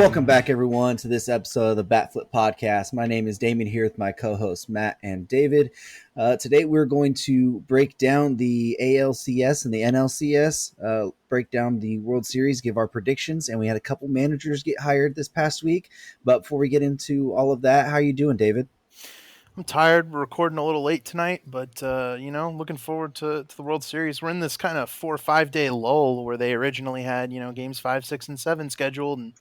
Welcome back, everyone, to this episode of the Bat Flip Podcast. My name is Damien here with my co-hosts Matt and David. Today, we're going to break down the ALCS and the NLCS, break down the World Series, give our predictions, and we had a couple managers get hired this past week. But before we get into all of that, how are you doing, David? I'm tired. We're recording a little late tonight, but looking forward to the World Series. We're in this kind of 4 or 5 day lull where they originally had games 5, 6, and 7 scheduled, and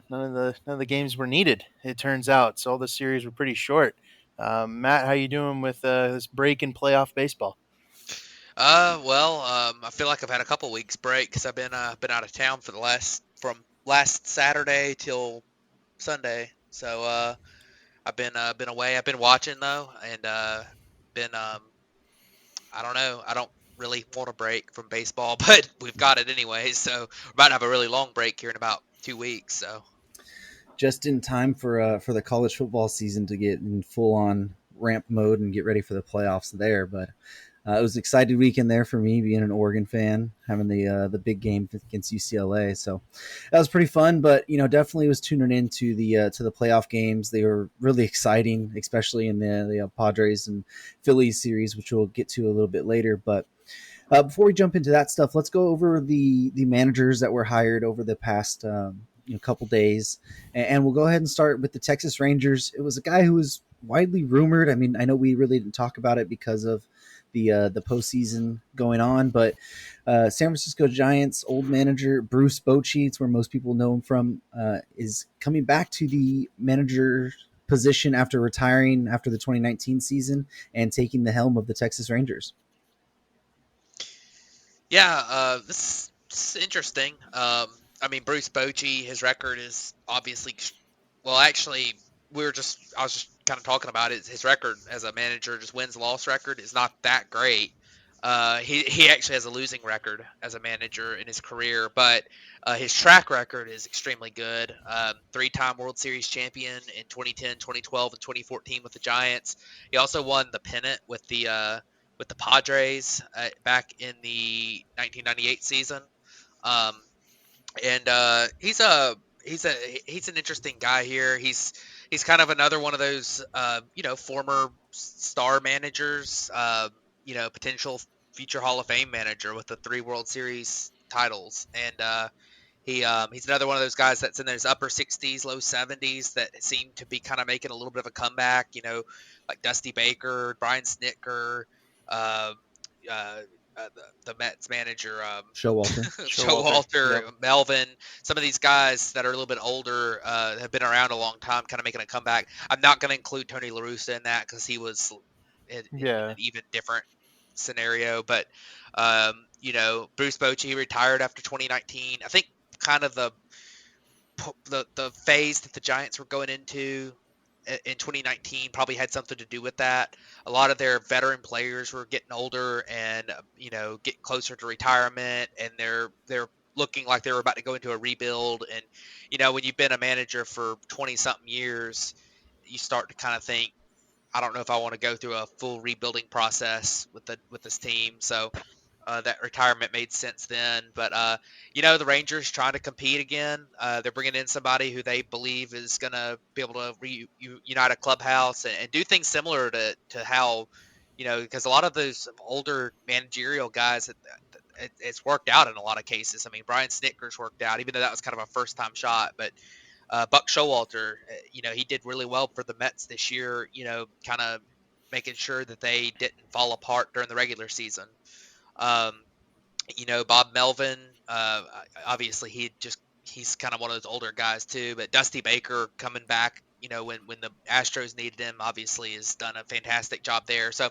none of the games were needed. It turns out, so all the series were pretty short. Matt, how you doing with this break in playoff baseball? I feel like I've had a couple weeks break because I've been out of town for from last Saturday till Sunday. So I've been away. I've been watching though, and been I don't know. I don't really want a break from baseball, but we've got it anyway. So we're about to have a really long break here in about 2 weeks. So Just in time for the college football season to get in full on ramp mode and get ready for the playoffs there. But it was an excited weekend there for me, being an Oregon fan, having the big game against UCLA. So that was pretty fun. But definitely was tuning into the playoff games. They were really exciting, especially in the Padres and Phillies series, which we'll get to a little bit later. But before we jump into that stuff, let's go over the managers that were hired over the past couple days, and we'll go ahead and start with the Texas Rangers. It was a guy who was widely rumored. I mean, I know we really didn't talk about it because of the postseason going on, but San Francisco Giants old manager Bruce Bochy, it's where most people know him from, is coming back to the manager position after retiring after the 2019 season and taking the helm of the Texas Rangers. yeah, this is interesting. I mean, Bruce Bochy, his record is obviously, well, actually, I was just kind of talking about it. His record as a manager, just wins-loss record, is not that great. He actually has a losing record as a manager in his career, but his track record is extremely good. Three-time World Series champion in 2010, 2012, and 2014 with the Giants. He also won the pennant with the Padres back in the 1998 season. Um, and he's an interesting guy here. He's kind of another one of those former star managers, potential future Hall of Fame manager with the 3 World Series titles, and he's another one of those guys that's in those upper 60s, low 70s that seem to be kind of making a little bit of a comeback. Like Dusty Baker, Brian Snitker. Uh, uh, the Mets manager, Showalter. Showalter, Yep. Melvin, some of these guys that are a little bit older have been around a long time, kind of making a comeback. I'm not going to include Tony La Russa in that because he was in Yeah. an even different scenario. But Bruce Bochy retired after 2019. I think kind of the phase that the Giants were going into in 2019 probably had something to do with that. A lot of their veteran players were getting older and getting closer to retirement, and they're looking like they were about to go into a rebuild. And when you've been a manager for 20 something years, you start to kind of think, I don't know if I want to go through a full rebuilding process with this team. So that retirement made sense then. But the Rangers trying to compete again. They're bringing in somebody who they believe is going to be able to unite a clubhouse and do things similar to how, because a lot of those older managerial guys, it's worked out in a lot of cases. I mean, Brian Snitker's worked out, even though that was kind of a first time shot. But Buck Showalter, he did really well for the Mets this year. Kind of making sure that they didn't fall apart during the regular season. Um, Bob Melvin, obviously he's kind of one of those older guys too, but Dusty Baker coming back, when the Astros needed him, obviously has done a fantastic job there. So,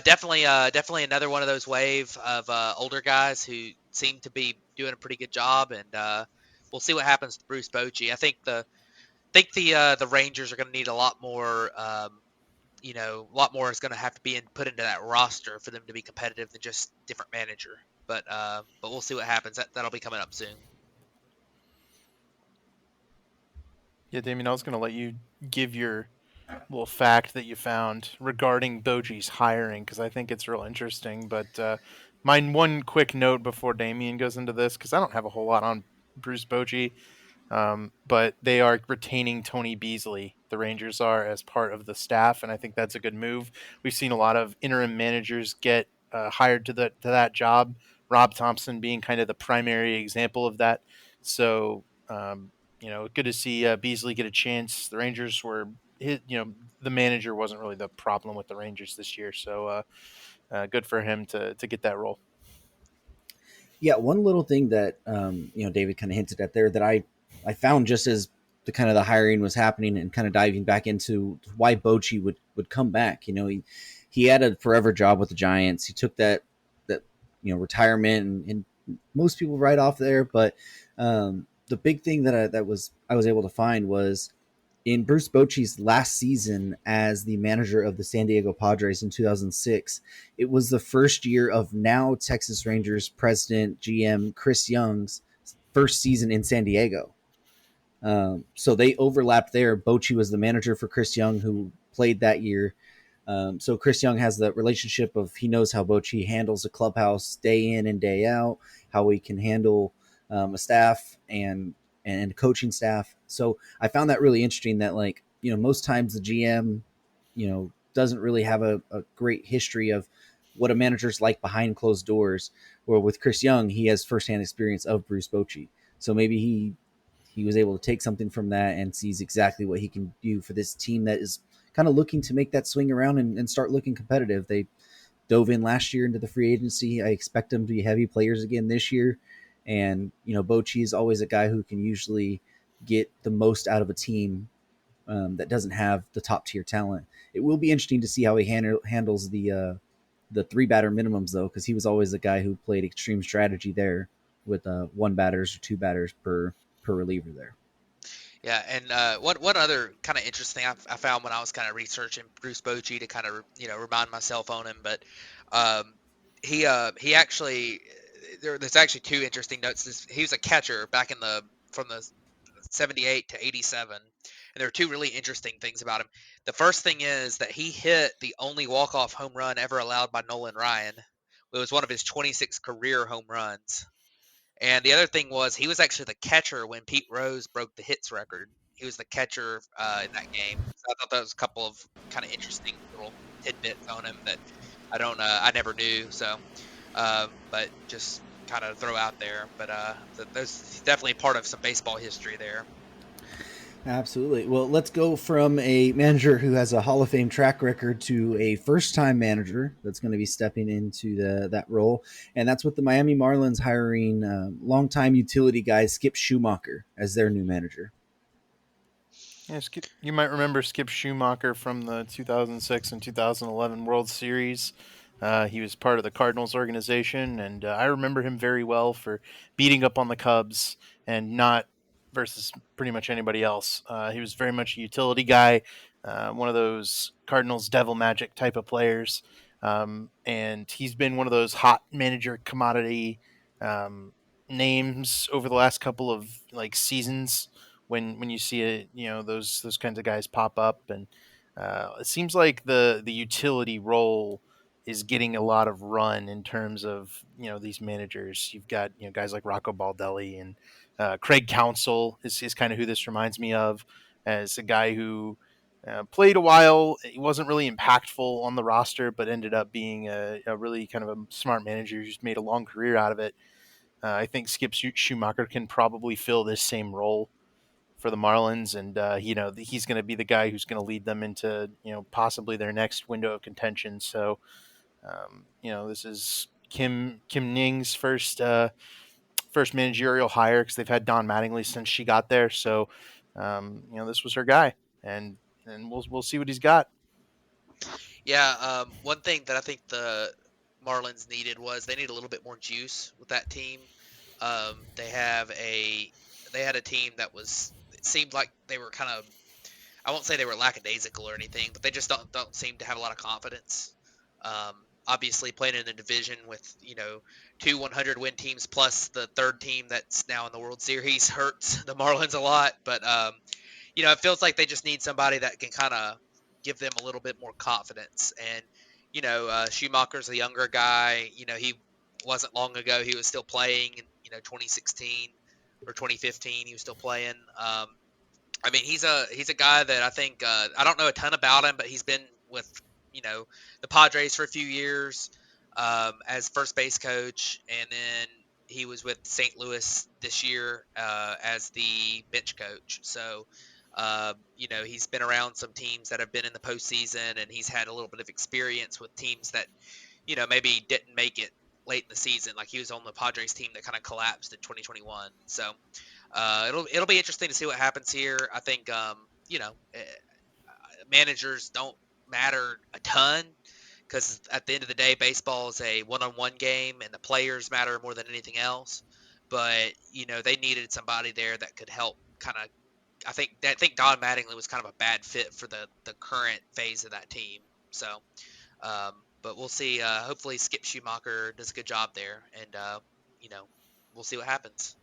definitely another one of those wave of older guys who seem to be doing a pretty good job, and we'll see what happens to Bruce Bochy. I think the Rangers are going to need a lot more. A lot more is going to have to be put into that roster for them to be competitive than just different manager. But we'll see what happens. That'll be coming up soon. Yeah, Damien, I was going to let you give your little fact that you found regarding Bochy's hiring because I think it's real interesting. But my one quick note before Damien goes into this, because I don't have a whole lot on Bruce Bochy. But they are retaining Tony Beasley. The Rangers are, as part of the staff, and I think that's a good move. We've seen a lot of interim managers get hired to that job. Rob Thompson being kind of the primary example of that. So good to see Beasley get a chance. The Rangers were the manager wasn't really the problem with the Rangers this year, so good for him to get that role. Yeah, one little thing that David kind of hinted at there that I found just as the hiring was happening and kind of diving back into why Bochy would come back. He had a forever job with the Giants. He took that retirement, and most people write off there, but the big thing that I was able to find was in Bruce Bochy's last season as the manager of the San Diego Padres in 2006, it was the first year of now Texas Rangers president GM Chris Young's first season in San Diego. So they overlapped there. Bochy was the manager for Chris Young, who played that year. So Chris Young has the relationship of he knows how Bochy handles a clubhouse day in and day out, how he can handle a staff and coaching staff. So I found that really interesting that most times the GM, doesn't really have a great history of what a manager's like behind closed doors. Or with Chris Young, he has firsthand experience of Bruce Bochy. So maybe he was able to take something from that and sees exactly what he can do for this team that is kind of looking to make that swing around and start looking competitive. They dove in last year into the free agency. I expect them to be heavy players again this year. And, Bochy is always a guy who can usually get the most out of a team that doesn't have the top tier talent. It will be interesting to see how he handles the three batter minimums, though, because he was always a guy who played extreme strategy there with one batters or two batters per reliever there. Yeah, and one other kind of interesting I found when I was kind of researching Bruce Bochy to kind of remind myself on him, but um, he actually there's actually two interesting notes. He was a catcher back in the from the 78 to 87, and there are two really interesting things about him. The first thing is that he hit the only walk-off home run ever allowed by Nolan Ryan. It was one of his 26 career home runs. And the other thing was he was actually the catcher when Pete Rose broke the hits record. He was the catcher in that game. So I thought that was a couple of kind of interesting little tidbits on him that I never knew. So, but just kind of throw out there. But there's definitely part of some baseball history there. Absolutely. Well, let's go from a manager who has a Hall of Fame track record to a first-time manager that's going to be stepping into that role, and that's with the Miami Marlins hiring longtime utility guy Skip Schumacher as their new manager. Yeah, you might remember Skip Schumacher from the 2006 and 2011 World Series. He was part of the Cardinals organization, and I remember him very well for beating up on the Cubs and not versus pretty much anybody else. He was very much a utility guy, one of those Cardinals devil magic type of players, and he's been one of those hot manager commodity names over the last couple of seasons when you see it, those kinds of guys pop up, and it seems like the utility role is getting a lot of run in terms of these managers. You've got guys like Rocco Baldelli and Craig Counsell is kind of who this reminds me of, as a guy who played a while. He wasn't really impactful on the roster, but ended up being a really kind of a smart manager who's made a long career out of it. I think Skip Schumacher can probably fill this same role for the Marlins, and he's going to be the guy who's going to lead them into possibly their next window of contention. So this is Kim Ning's first managerial hire, because they've had Don Mattingly since she got there. So this was her guy, and we'll see what he's got. Yeah, one thing that I think the Marlins needed was they need a little bit more juice with that team. They had a team that it seemed like they were kind of, I won't say they were lackadaisical or anything, but they just don't seem to have a lot of confidence. Um, Obviously playing in a division with two 100 win teams plus the third team that's now in the World Series hurts the Marlins a lot, but it feels like they just need somebody that can kind of give them a little bit more confidence. And Schumacher's a younger guy. He wasn't long ago he was still playing in 2016. or 2015. He was still playing. I mean, he's a guy that I think I don't know a ton about him, but he's been with the Padres for a few years as first base coach, and then he was with St. Louis this year as the bench coach. So he's been around some teams that have been in the postseason, and he's had a little bit of experience with teams that maybe didn't make it late in the season. Like he was on the Padres team that kind of collapsed in 2021. So it'll be interesting to see what happens here. I think managers don't matter a ton because at the end of the day, baseball is a one-on-one game, and the players matter more than anything else. But they needed somebody there that could help kind of. I think Don Mattingly was kind of a bad fit for the current phase of that team. So, but we'll see. Hopefully, Skip Schumacher does a good job there, and you know, we'll see what happens.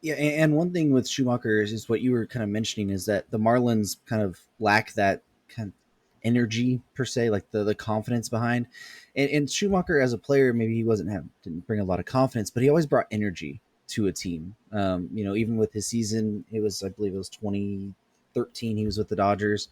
Yeah, and one thing with Schumacher is what you were kind of mentioning is that the Marlins kind of lack that kind of energy per se, like the confidence behind. And Schumacher as a player, maybe he didn't bring a lot of confidence, but he always brought energy to a team. Even with his season, I believe it was 2013. He was with the Dodgers.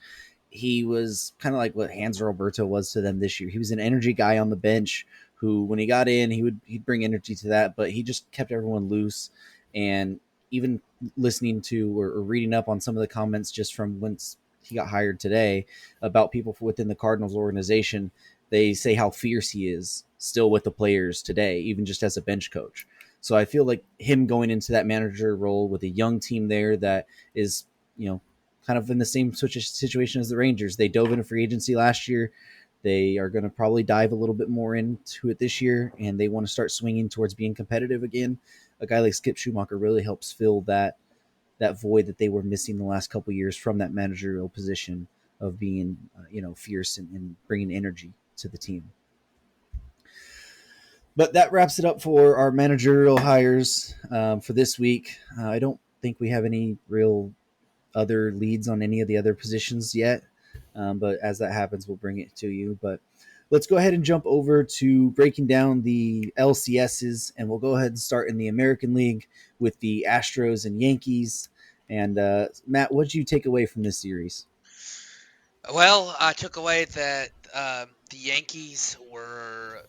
He was kind of like what Hanser Alberto was to them this year. He was an energy guy on the bench who, when he got in, he'd bring energy to that, but he just kept everyone loose. And even listening to or reading up on some of the comments just from once he got hired today about people within the Cardinals organization, they say how fierce he is still with the players today, even just as a bench coach. So I feel like him going into that manager role with a young team there that is, kind of in the same situation as the Rangers. They dove into free agency last year. They are going to probably dive a little bit more into it this year, and they want to start swinging towards being competitive again. A guy like Skip Schumacher really helps fill that void that they were missing the last couple of years from that managerial position of being, fierce and bringing energy to the team. But that wraps it up for our managerial hires for this week. I don't think we have any real other leads on any of the other positions yet. But as that happens, we'll bring it to you. But let's go ahead and jump over to breaking down the LCSs, and we'll go ahead and start in the American League with the Astros and Yankees. And Matt, what did you take away from this series? Well, I took away that the Yankees were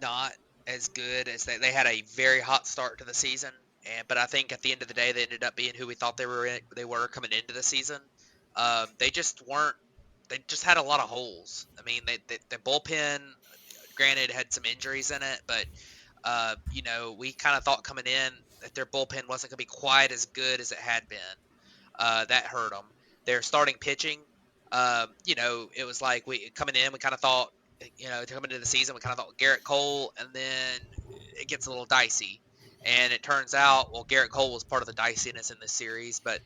not as good as they had a very hot start to the season, but I think at the end of the day they ended up being who we thought they were coming into the season. They just weren't. They just had a lot of holes. I mean, the bullpen, granted, had some injuries in it, but we kind of thought coming in that their bullpen wasn't going to be quite as good as it had been. That hurt them. Their starting pitching, it was like we coming in, we kind of thought, coming into the season, we kind of thought Garrett Cole, and then it gets a little dicey. And it turns out, well, Garrett Cole was part of the diciness in this series, but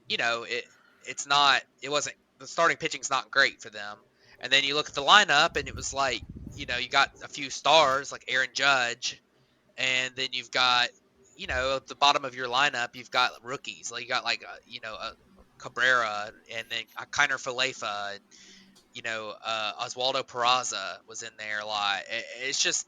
it wasn't the starting pitching's not great for them. And then you look at the lineup, and it was like, you got a few stars like Aaron Judge, and then you've got at the bottom of your lineup you've got rookies like you got like a Cabrera and then Kiner Falefa and Oswaldo Peraza was in there a lot. It's just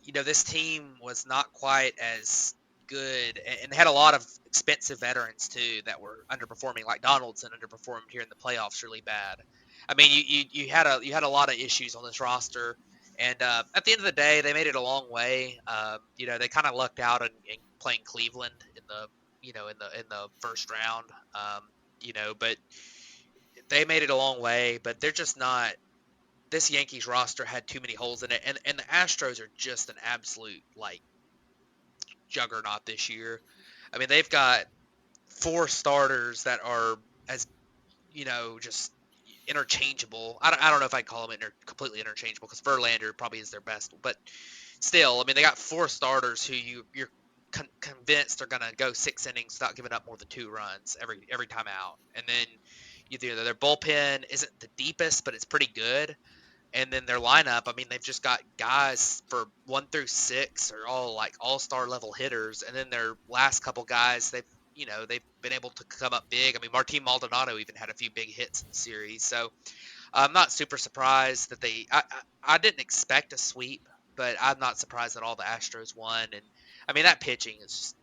this team was not quite as good and they had a lot of expensive veterans too that were underperforming, like Donaldson underperformed here in the playoffs really bad. I mean, you had a lot of issues on this roster, and at the end of the day, they made it a long way. They kind of lucked out in playing Cleveland in the in the first round. But they made it a long way. But they're just not. This Yankees roster had too many holes in it, and the Astros are just an absolute like juggernaut this year. I mean, they've got four starters that are as just interchangeable. I don't know if I'd call them completely interchangeable because Verlander probably is their best, but still, I mean, they got four starters who you're convinced are going to go 6 innings without giving up more than 2 runs every time out. And then their bullpen isn't the deepest, but it's pretty good. And then their lineup, I mean, they've just got guys for 1 through 6 are all like all-star level hitters. And then their last couple guys, they've been able to come up big. I mean, Martin Maldonado even had a few big hits in the series. So I'm not super surprised that I didn't expect a sweep, but I'm not surprised that all the Astros won. And I mean, that pitching is just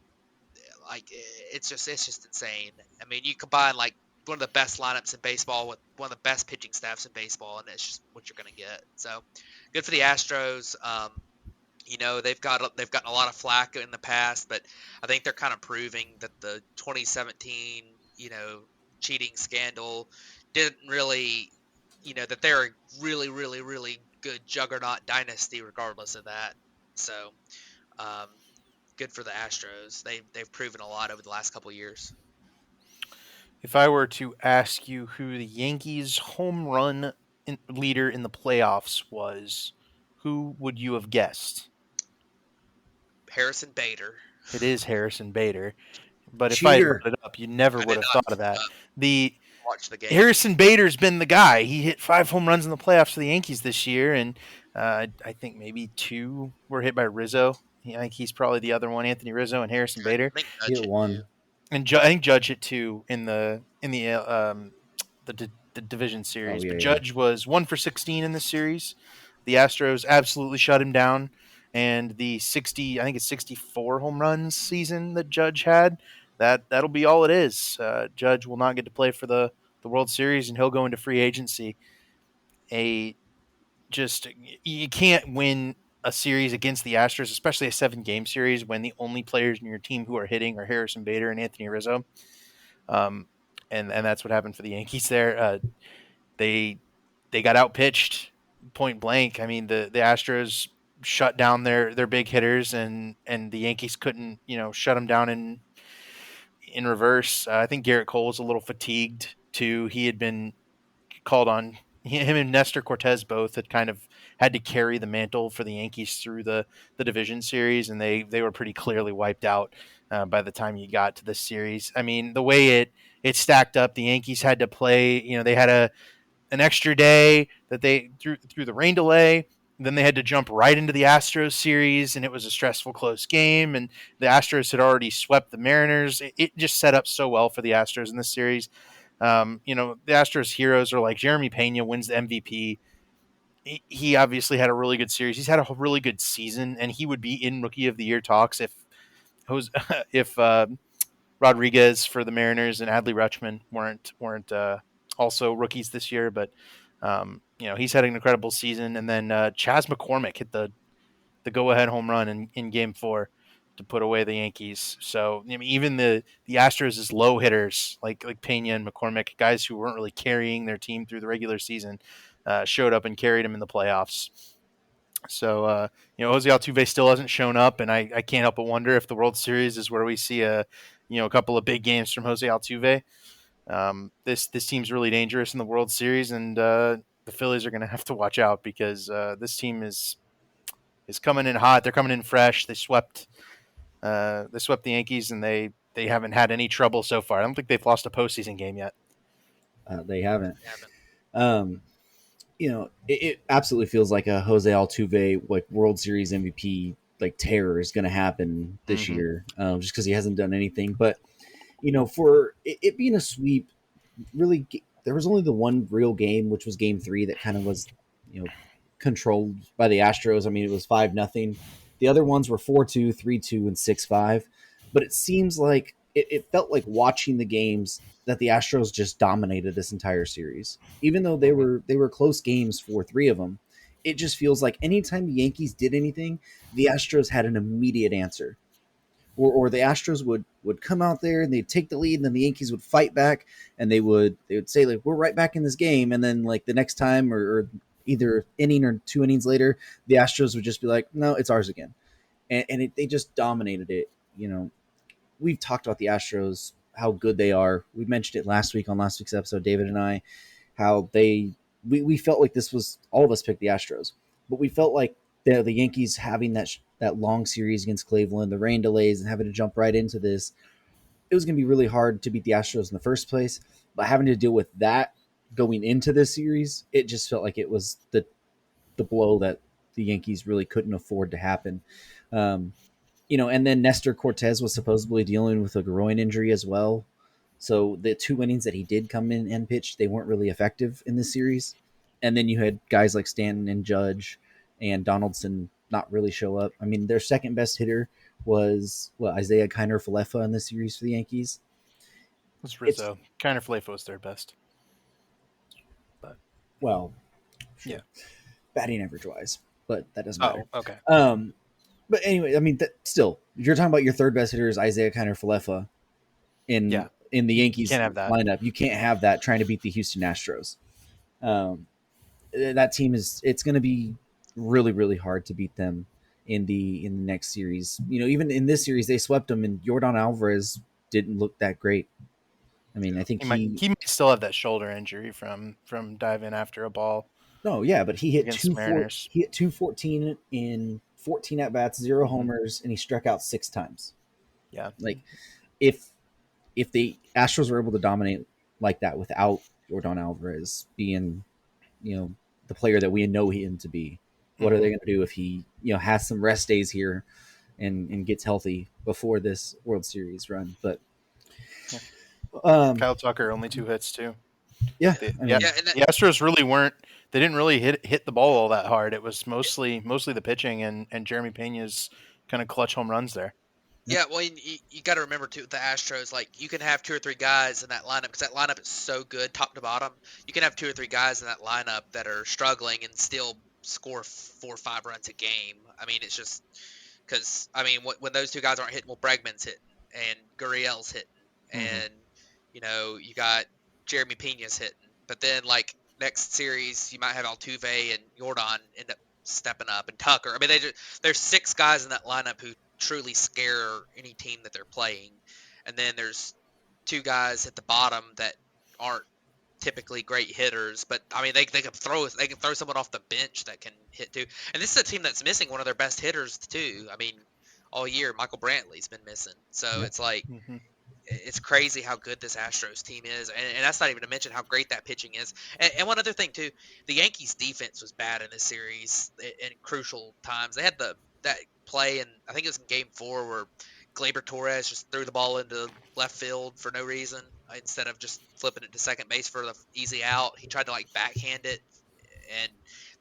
Like it's just insane. I mean, you combine like one of the best lineups in baseball with one of the best pitching staffs in baseball, and it's just what you're going to get. So good for the Astros. They've gotten a lot of flack in the past, but I think they're kind of proving that the 2017 cheating scandal didn't really that they're a really really really good juggernaut dynasty regardless of that. So um, good for the Astros. They've proven a lot over the last couple of years. If I were to ask you who the Yankees' home run leader in the playoffs was, who would you have guessed? Harrison Bader. It is Harrison Bader. But if I had Cheater. brought it up, you never I would did have not thought of that. The watch the game. Harrison Bader's been the guy. He hit 5 home runs in the playoffs for the Yankees this year, and I think maybe 2 were hit by Rizzo. I think he's probably the other one, Anthony Rizzo and Harrison Bader. I think Hit Judge it too. one. And I think Judge hit 2 in the division Oh series. yeah, But yeah. Judge was 1 for 16 in this series. The Astros absolutely shut him down, and the 60, I think it's 64 home runs season that Judge had. That'll be all it is. Judge will not get to play for the World Series, and he'll go into free agency. A just You can't win a series against the Astros, especially a 7-game series, when the only players in your team who are hitting are Harrison Bader and Anthony Rizzo. Um, and that's what happened for the Yankees there. They they got outpitched point blank. I mean, the Astros shut down their big hitters, and the Yankees couldn't shut them down in reverse. I think Garrett Cole was a little fatigued too. He had been called on. Him and Nestor Cortez both had kind of had to carry the mantle for the Yankees through the division series, and they were pretty clearly wiped out by the time you got to this series. I mean, the way it stacked up, the Yankees had to play. They had an extra day that they through the rain delay. Then they had to jump right into the Astros series, and it was a stressful, close game. And the Astros had already swept the Mariners. It just set up so well for the Astros in this series. The Astros heroes are like Jeremy Pena wins the MVP. He obviously had a really good series. He's had a really good season, and he would be in Rookie of the Year talks if Rodriguez for the Mariners and Adley Rutschman weren't also rookies this year. But he's had an incredible season. And then Chas McCormick hit the go-ahead home run in Game 4 to put away the Yankees. So I mean, even the Astros' low hitters like Pena and McCormick, guys who weren't really carrying their team through the regular season, showed up and carried them in the playoffs. So Jose Altuve still hasn't shown up, and I can't help but wonder if the World Series is where we see a couple of big games from Jose Altuve. This team's really dangerous in the World Series, and the Phillies are going to have to watch out because this team is coming in hot. They're coming in fresh. They swept the Yankees, and they haven't had any trouble so far. I don't think they've lost a postseason game yet. They haven't. Yeah, but Um, it absolutely feels like a Jose Altuve like World Series MVP like terror is going to happen this year, just because he hasn't done anything. But for it being a sweep, really, there was only the one real game, which was Game 3, that kind of was controlled by the Astros. I mean, it was 5-0. The other ones were 4-2, 3-2, and 6-5. But it seems like it felt like watching the games that the Astros just dominated this entire series. Even though they were close games for 3 of them, it just feels like anytime the Yankees did anything, the Astros had an immediate answer. Or the Astros would come out there and they'd take the lead, and then the Yankees would fight back, and they would say like, we're right back in this game, and then like the next time or either inning or 2 innings later, the Astros would just be like, no, it's ours again, and they just dominated it. We've talked about the Astros, how good they are. We mentioned it last week on last week's episode, David and I, how we felt like this was, all of us picked the Astros, but we felt like the Yankees having that long series against Cleveland, the rain delays, and having to jump right into this, it was going to be really hard to beat the Astros in the first place. But having to deal with that going into this series, it just felt like it was the blow that the Yankees really couldn't afford to happen. And then Nestor Cortez was supposedly dealing with a groin injury as well. So the 2 innings that he did come in and pitch, they weren't really effective in this series. And then you had guys like Stanton and Judge and Donaldson not really show up. I mean, their second best hitter was Isaiah Kiner Falefa in this series for the Yankees. It's It's Rizzo. Kiner Falefa was their best. But well, sure, yeah. batting average wise, but that doesn't matter. Oh, okay. But anyway, I mean, still, you're talking about your third best hitter is Isaiah Kiner Falefa Yeah. in the You Yankees can't have that. lineup. You can't have that trying to beat the Houston Astros. That team it's going to be really, really hard to beat them in the next series. Even in this series, they swept them, and Yordan Alvarez didn't look that great. I mean, I think He might still have that shoulder injury from diving after a ball. No, yeah, but he hit Against Mariners. He hit 214 in 14 at bats, 0 Mm-hmm. homers, and he struck out 6 times. Yeah, like if the Astros were able to dominate like that without Yordan Alvarez being, the player that we know him to be, what are they going to do if he, has some rest days here and gets healthy before this World Series run? But Kyle Tucker only 2 hits too. Yeah, The and Astros really weren't. They didn't really hit the ball all that hard. It was mostly the pitching and Jeremy Pena's kind of clutch home runs there. Yeah, well, you got to remember too, the Astros, like you can have 2 or 3 guys in that lineup because that lineup is so good, top to bottom. You can have 2 or 3 guys in that lineup that are struggling and still score 4 or 5 runs a game. I mean, it's just because when those 2 guys aren't hitting, well, Bregman's hitting and Gurriel's hitting, and you got Jeremy Pena's hitting. But then like next series, you might have Altuve and Jordan end up stepping up, and Tucker. I mean, there's 6 guys in that lineup who truly scare any team that they're playing, and then there's 2 guys at the bottom that aren't typically great hitters, but I mean they can throw someone off the bench that can hit too. And this is a team that's missing one of their best hitters too. I mean, all year Michael Brantley's been missing, so it's like it's crazy how good this Astros team is, and that's not even to mention how great that pitching is. And one other thing too, the Yankees defense was bad in this series in crucial times. They had that play, and I think it was in Game 4 where Gleyber Torres just threw the ball into left field for no reason instead of just flipping it to second base for the easy out. He tried to like backhand it, and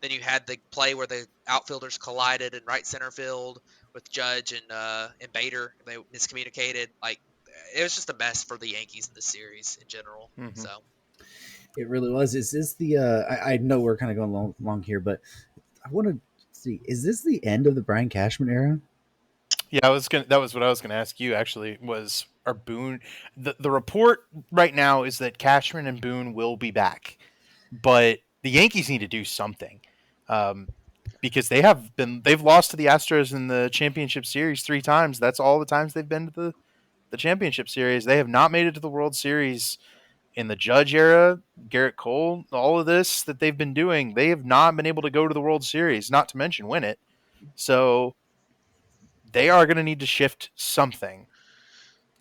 then you had the play where the outfielders collided in right center field with Judge and Bader. They miscommunicated. Like it was just a mess for the Yankees in the series in general. So it really was. Is this the? I know we're kind of going long here, but I want to see. Is this the end of the Brian Cashman era? Yeah, that was what I was gonna ask you. Actually, are Boone? The report right now is that Cashman and Boone will be back, but the Yankees need to do something. Because they've lost to the Astros in the championship series 3 times. That's all the times they've been to the championship series. They have not made it to the World Series in the Judge era, Garrett Cole, all of this that they've been doing. They have not been able to go to the World Series, not to mention win it. So they are going to need to shift something.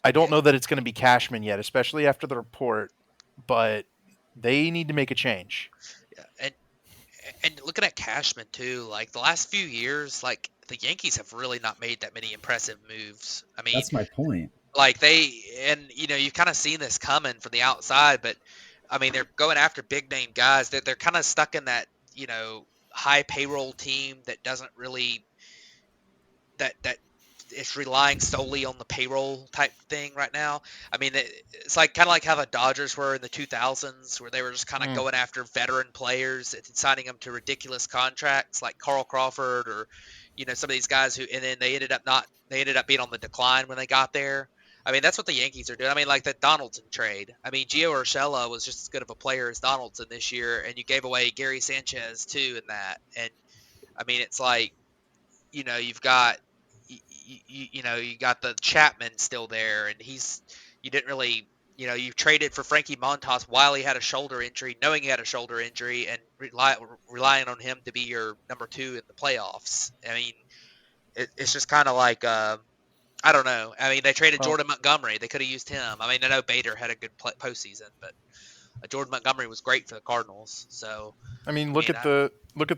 I don't know that it's going to be Cashman yet, especially after the report, but they need to make a change. Yeah, and looking at Cashman too, like the last few years, like the Yankees have really not made that many impressive moves. I mean, that's my point. Like you've kind of seen this coming from the outside, but I mean, they're going after big name guys. They're kind of stuck in that high payroll team that doesn't really that it's relying solely on the payroll type thing right now. I mean, it's like kind of like how the Dodgers were in the 2000s, where they were just kind of going after veteran players and signing them to ridiculous contracts, like Carl Crawford or some of these guys and then they ended up being on the decline when they got there. I mean, that's what the Yankees are doing. I mean, like the Donaldson trade. I mean, Gio Urshela was just as good of a player as Donaldson this year, and you gave away Gary Sanchez too in that. And I mean, it's like you've got you got the Chapman still there, and you didn't really you traded for Frankie Montas while he had a shoulder injury, knowing he had a shoulder injury, and relying on him to be your number 2 in the playoffs. I mean, it's just kind of like I don't know. I mean, they traded Jordan Montgomery. They could have used him. I mean, I know Bader had a good postseason, but Jordan Montgomery was great for the Cardinals. So look at the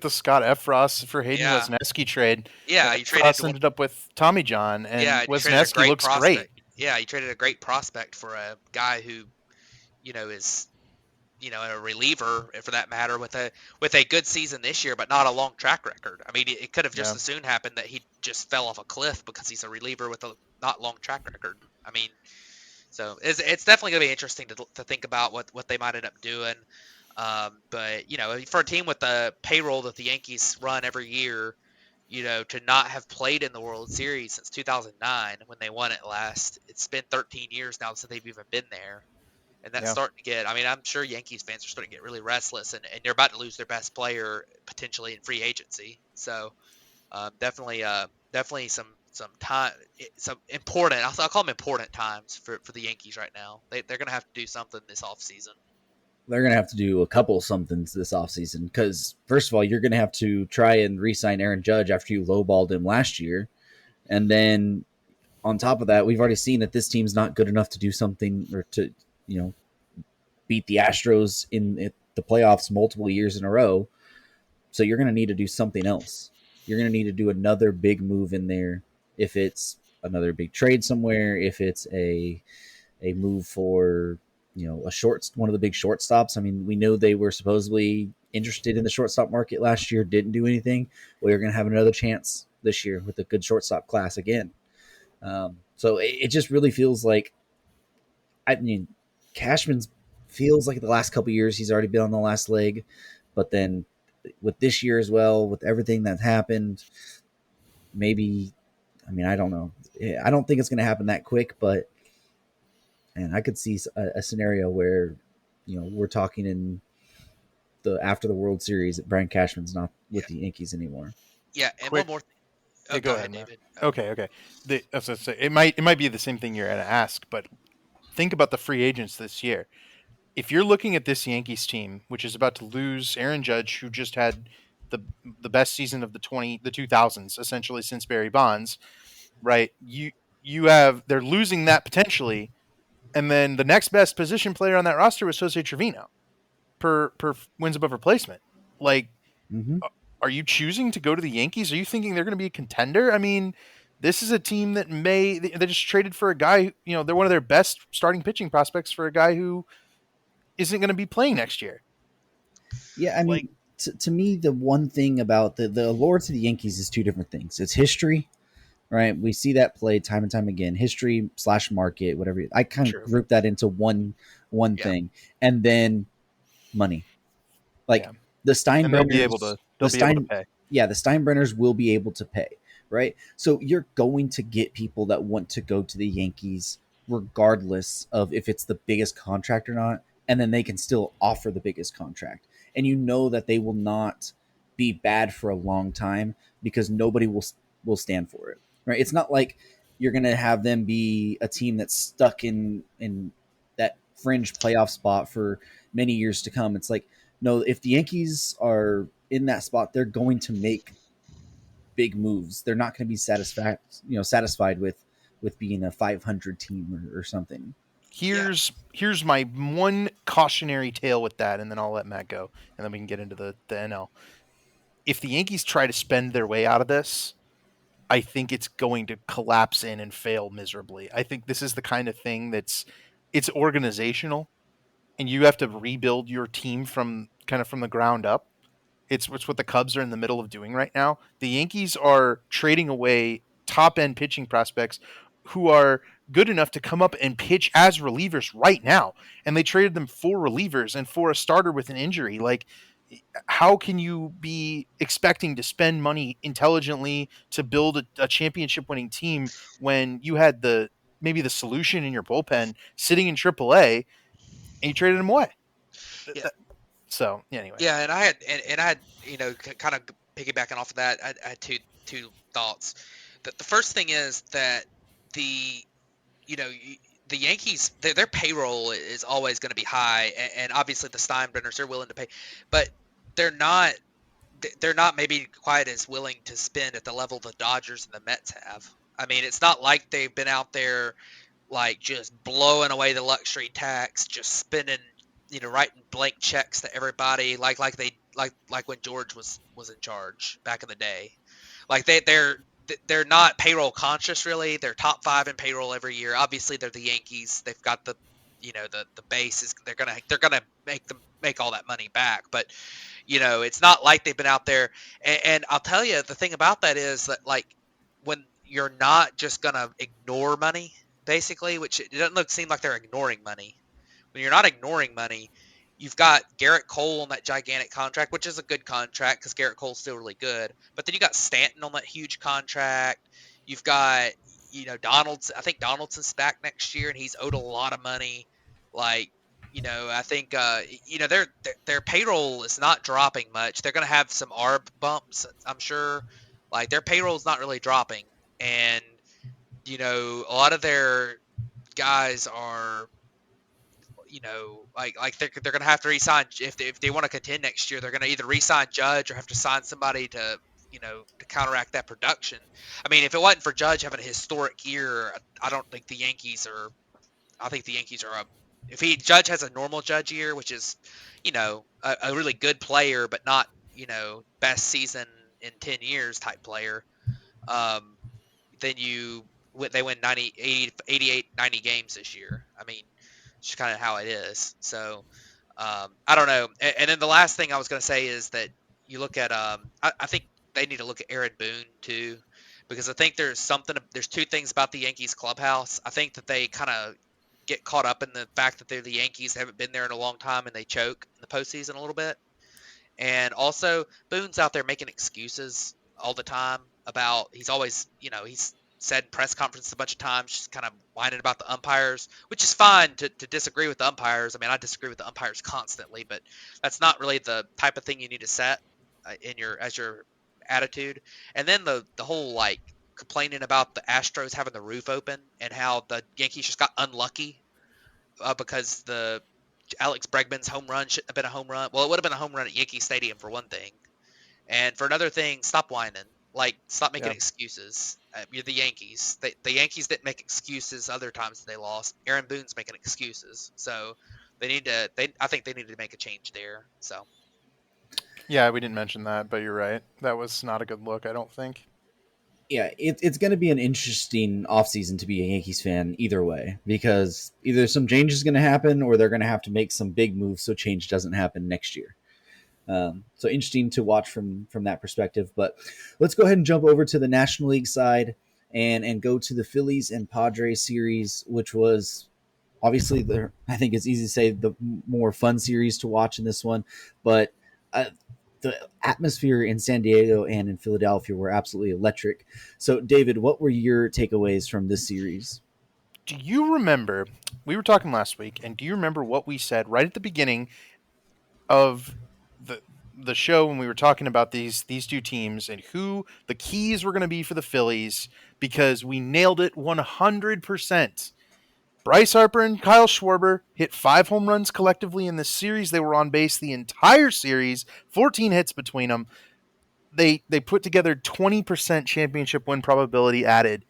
Scott Efros for Hayden Wesneski trade. Yeah, you Efros ended up with Tommy John, and Wesneski looks great. Yeah, you traded a great prospect for a guy who, is a reliever for that matter with a good season this year, but not a long track record. I mean, it could have just Yeah. as soon happened that he just fell off a cliff because he's a reliever with a not long track record. I mean, so it's definitely going to be interesting to think about what they might end up doing. But for a team with the payroll that the Yankees run every year, to not have played in the World Series since 2009 when they won it last, it's been 13 years now since they've even been there. And that's Yeah. starting to get, I mean, I'm sure Yankees fans are starting to get really restless, and they're about to lose their best player potentially in free agency. So definitely some time, some important, I'll call them important times for the Yankees right now. They're going to have to do something this offseason. They're going to have to do a couple somethings this offseason because, first of all, you're going to have to try and re sign Aaron Judge after you lowballed him last year. And then on top of that, we've already seen that this team's not good enough to do something or to, beat the Astros in the playoffs multiple years in a row. So you're going to need to do something else. You're going to need to do another big move in there. If it's another big trade somewhere, if it's a move for one of the big shortstops. I mean, we know they were supposedly interested in the shortstop market last year, didn't do anything. Well, you're going to have another chance this year with a good shortstop class again. So it just really feels like, I mean, Cashman's feels like the last couple of years he's already been on the last leg, but then with this year as well, with everything that's happened, maybe, I mean, I don't know. I don't think it's going to happen that quick, but and I could see a scenario where, we're talking in the after the World Series that Brian Cashman's not with Yeah, the Yankees anymore. yeah, and Quick. one more. Oh, Yeah, go go ahead, ahead, Matt. David. Okay. I was gonna say, it might be the same thing you're going to ask, but think about the free agents this year. If you're looking at this Yankees team, which is about to lose Aaron Judge, who just had the the best season of the 2000s essentially since Barry Bonds, right? They're losing that potentially, and then the next best position player on that roster was Jose Trevino per wins above replacement. Like, Mm-hmm. are you choosing to go to the Yankees? Are you thinking they're going to be a contender? I mean, this is a team that they just traded for a guy. They're one of their best starting pitching prospects for a guy who isn't going to be playing next year. Yeah, I Like, mean, to me, the one thing about the allure to the Yankees is two different things. It's history, right? We see that played time and time again. History slash market, whatever. I kind of true. group that into one Yeah, thing, and then money. Like Yeah, the and they'll be able Steinbrenners, to they'll be able to pay. yeah, the Steinbrenners will be able to pay, right? So you're going to get people that want to go to the Yankees, regardless of if it's the biggest contract or not, and then they can still offer the biggest contract, and you know that they will not be bad for a long time because nobody will stand for it, right? It's not like you're going to have them be a team that's stuck in that fringe playoff spot for many years to come. It's like, no, if the Yankees are in that spot, they're going to make big moves. They're not going to be satisfied with being a 500 team or something. Here's yeah, here's my one cautionary tale with that, and then I'll let Matt go, and then we can get into the NL. If the Yankees try to spend their way out of this, I think it's going to collapse in and fail miserably. I think this is the kind of thing it's organizational, and you have to rebuild your team from the ground up. It's what the Cubs are in the middle of doing right now. The Yankees are trading away top end pitching prospects who are good enough to come up and pitch as relievers right now. And they traded them for relievers and for a starter with an injury. Like, how can you be expecting to spend money intelligently to build a championship winning team when you had maybe the solution in your bullpen sitting in AAA and you traded him away? yeah, So, anyway. yeah. And I had kind of piggybacking off of that. I had two thoughts. The first thing is that the you know, the Yankees, their payroll is always going to be high, and obviously the Steinbrenners are willing to pay, but they're not they're not maybe quite as willing to spend at the level the Dodgers and the Mets have. I mean, it's not like they've been out there like just blowing away the luxury tax, just spending, writing blank checks to everybody like when George was in charge back in the day. Like they're not payroll conscious really. They're top five in payroll every year. Obviously, they're the Yankees. They've got the the base is they're gonna make all that money back. But it's not like they've been out there. And I'll tell you, the thing about that is that, like, when you're not just gonna ignore money, basically, which it doesn't seem like they're ignoring money. When you're not ignoring money, you've got Garrett Cole on that gigantic contract, which is a good contract because Garrett Cole's still really good. But then you got Stanton on that huge contract. You've got Donaldson. I think Donaldson's back next year, and he's owed a lot of money. Like, I think their payroll is not dropping much. They're going to have some ARB bumps, I'm sure. Like, their payroll is not really dropping, and a lot of their guys are like they're gonna have to resign if they want to contend next year. They're gonna either resign Judge or have to sign somebody to counteract that production. I mean, if it wasn't for Judge having a historic year, I don't think the Yankees are. I think the Yankees are up. If Judge has a normal Judge year, which is a really good player, but not best season in 10 years type player, um, then they win 90, 80, 88, 90 games this year. I mean, it's just kind of how it is. So I don't know. And then the last thing I was going to say is that you look at I think they need to look at Aaron Boone too, because I think there's two things about the Yankees clubhouse. I think that they kind of get caught up in the fact that they're the Yankees, they haven't been there in a long time, and they choke in the postseason a little bit. And also, Boone's out there making excuses all the time about he's always, he's said in press conferences a bunch of times, just kind of whining about the umpires, which is fine to disagree with the umpires. I mean, I disagree with the umpires constantly, but that's not really the type of thing you need to set as your attitude. And then the whole, like, complaining about the Astros having the roof open and how the Yankees just got unlucky because the Alex Bregman's home run shouldn't have been a home run. Well, it would have been a home run at Yankee Stadium for one thing, and for another thing, stop whining. Like, stop making excuses. You're the Yankees. The Yankees didn't make excuses other times that they lost. Aaron Boone's making excuses, so they need to. I think they need to make a change there. So Yeah, we didn't mention that, but you're right. That was not a good look, I don't think. Yeah, it's going to be an interesting offseason to be a Yankees fan either way, because either some change is going to happen or they're going to have to make some big moves so change doesn't happen next year. So interesting to watch from that perspective. But let's go ahead and jump over to the National League side and go to the Phillies and Padres series, which was obviously I think it's easy to say the more fun series to watch in this one, but the atmosphere in San Diego and in Philadelphia were absolutely electric. So, David, what were your takeaways from this series? Do you remember, we were talking last week, and do you remember what we said right at the beginning of the show when we were talking about these two teams and who the keys were going to be for the Phillies, because we nailed it 100%. Bryce Harper and Kyle Schwarber hit 5 home runs collectively in this series. They were on base the entire series, 14 hits between them. They put together 20% championship win probability added.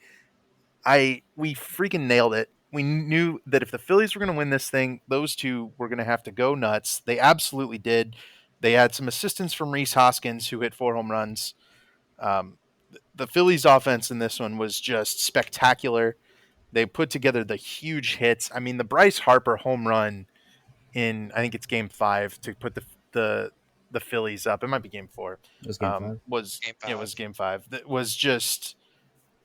We freaking nailed it. We knew that if the Phillies were going to win this thing, those two were going to have to go nuts. They absolutely did. They had some assistance from Rhys Hoskins, who hit 4 home runs. The Phillies' offense in this one was just spectacular. They put together the huge hits. I mean, the Bryce Harper home run in, I think it's Game 5 to put the Phillies up. It might be Game 4. It was Game 5. It was Game 5. That was just